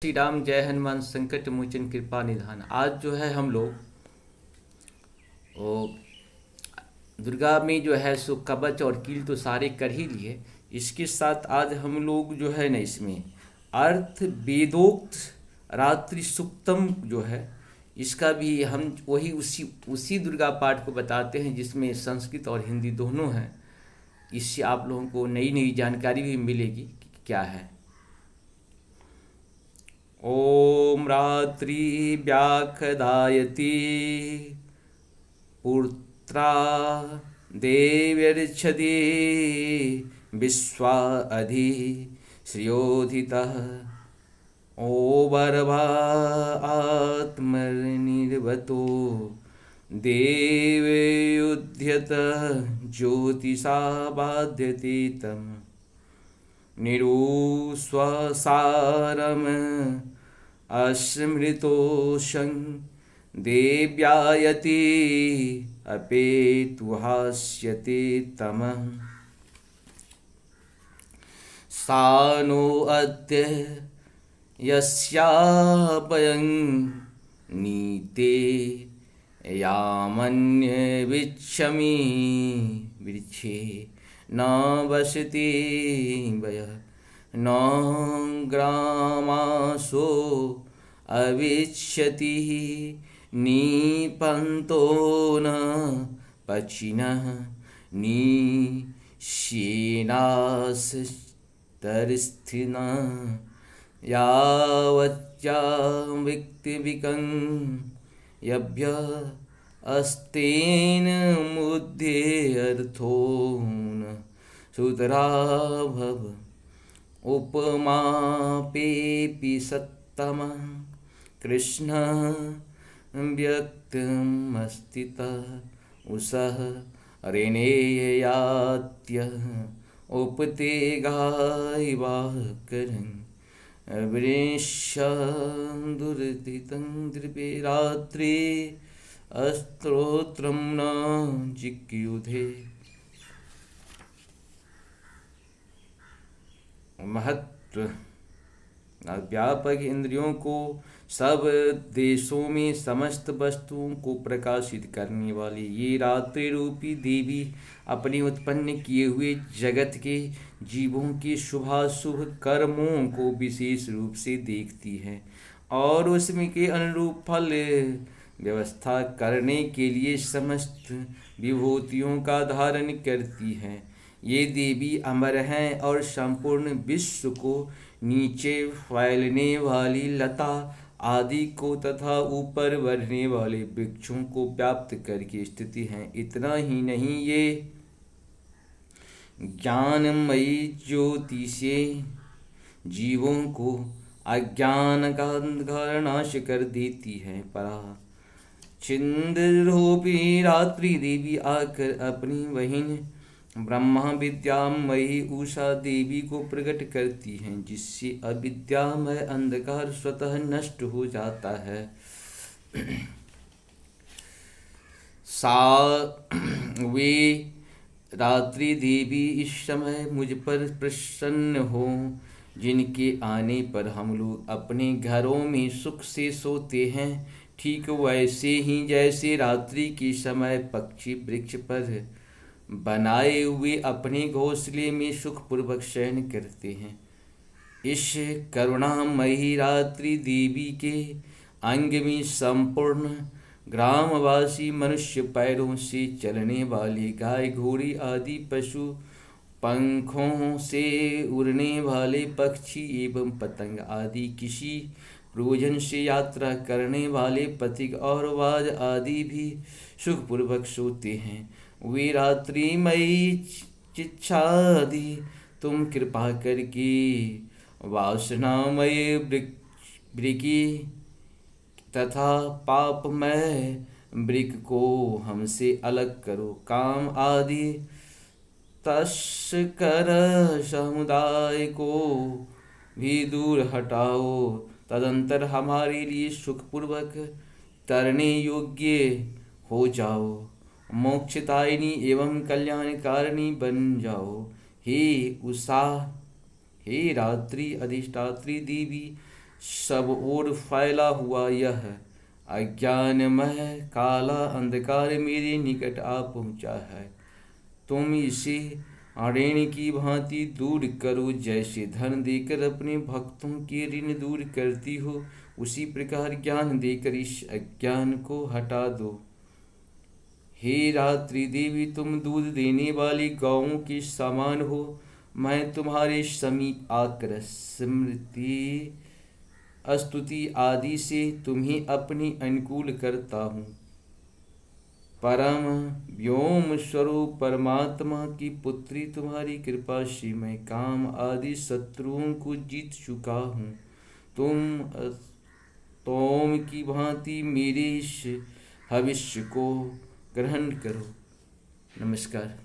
श्री राम जय हनुमान संकट मोचन कृपा निधान। आज जो है हम लोग वो दुर्गा में जो है सो कवच और कील तो सारे कर ही लिए। इसके साथ आज हम लोग जो है ना इसमें अर्थ वेदोक्त रात्रि सुक्तम जो है इसका भी हम वही उसी दुर्गा पाठ को बताते हैं जिसमें संस्कृत और हिंदी दोनों हैं। इससे आप लोगों को नई नई जानकारी भी मिलेगी कि क्या है। ओम रात्रि व्याखदायती पुत्रा देव्यर्च्छति विश्वा अधि श्रियोधितः ओबर्भा आत्मनिर्वतो देवयुध्यत ज्योतिषा बाध्यते तम निरुस्वसारम अस्मृतोषं देव्यायति अपेतुहास्यते तमः सा नो अद्य यस्याभयं नीते यामन्यविच्छमि वृक्षे न वसति वयः न ग्रामासो अविच्छति नीपन्तो न पचिनः निशीनास्तरिस्थिनः यावच्चा विक्तिविकं यभ्य अस्तेन मुध्ये अर्थो न सुतरा भव उपमापेऽपि सत्तमः कृष्ण व्यक्तमस्तितः उषः ऋणेयात्यः उपते गायवाकरं वृषदुर्दितं द्रिवे रात्रि अस्त्रोत्रं न जिज्ञुधे। महत्व व्यापक इंद्रियों को सब देशों में समस्त वस्तुओं को प्रकाशित करने वाली ये रात्रि रूपी देवी अपने उत्पन्न किए हुए जगत के जीवों के शुभाशुभ कर्मों को विशेष रूप से देखती है और उसमें के अनुरूप फल व्यवस्था करने के लिए समस्त विभूतियों का धारण करती है। ये देवी अमर हैं और संपूर्ण विश्व को नीचे फैलने वाली लता आदि को तथा ऊपर बढ़ने वाले वृक्षों को व्याप्त करके स्थिति हैं। इतना ही नहीं, ये ज्ञानमयी ज्योति से जीवों को अज्ञान का अंधकार नाश कर देती है। परा छिंद्रूपी रात्रि देवी आकर अपनी बहन ब्रह्मा विद्यामयी उषा देवी को प्रकट करती हैं, जिससे अविद्यामय अंधकार स्वतः नष्ट हो जाता है। सा वे रात्रि देवी इस समय मुझ पर प्रसन्न हो, जिनके आने पर हम लोग अपने घरों में सुख से सोते हैं। ठीक वैसे ही जैसे रात्रि के समय पक्षी वृक्ष पर बनाए हुए अपने घोंसले में सुखपूर्वक शयन करते हैं, इस करुणामयी रात्रि देवी के अंग में संपूर्ण ग्रामवासी मनुष्य पैरों से चलने वाले गाय घोड़ी आदि पशु, पंखों से उड़ने वाले पक्षी एवं पतंग आदि, किसी प्रयोजन से यात्रा करने वाले पथिक और वाज आदि भी सुखपूर्वक सोते हैं। वे रात्रिमयी चिच्छादि तुम कृपा करके वासनामय वृकी तथा पापमय वृक को हमसे अलग करो। काम आदि तस्कर समुदाय को भी दूर हटाओ। तदंतर हमारे लिए सुखपूर्वक तरने योग्य हो जाओ। मोक्षदायिनी एवं कल्याणकारिणी बन जाओ। हे उषा, हे रात्रि अधिष्ठात्री देवी, सब ओर फैला हुआ यह अज्ञानमय काला अंधकार मेरे निकट आ पहुँचा है। तुम इसे ऋण की भांति दूर करो, जैसे धन देकर अपने भक्तों के ऋण दूर करती हो, उसी प्रकार ज्ञान देकर इस अज्ञान को हटा दो। हे रात्रि देवी, तुम दूध देने वाली गौओं के समान हो। मैं तुम्हारे समीप आकर स्मृति स्तुति आदि से तुम्हें अपने अनुकूल करता हूँ। परम व्योम स्वरूप परमात्मा की पुत्री, तुम्हारी कृपा से मैं काम आदि शत्रुओं को जीत चुका हूँ। तुम तोम की भांति मेरे इस भविष्य को ग्रहण करो। नमस्कार।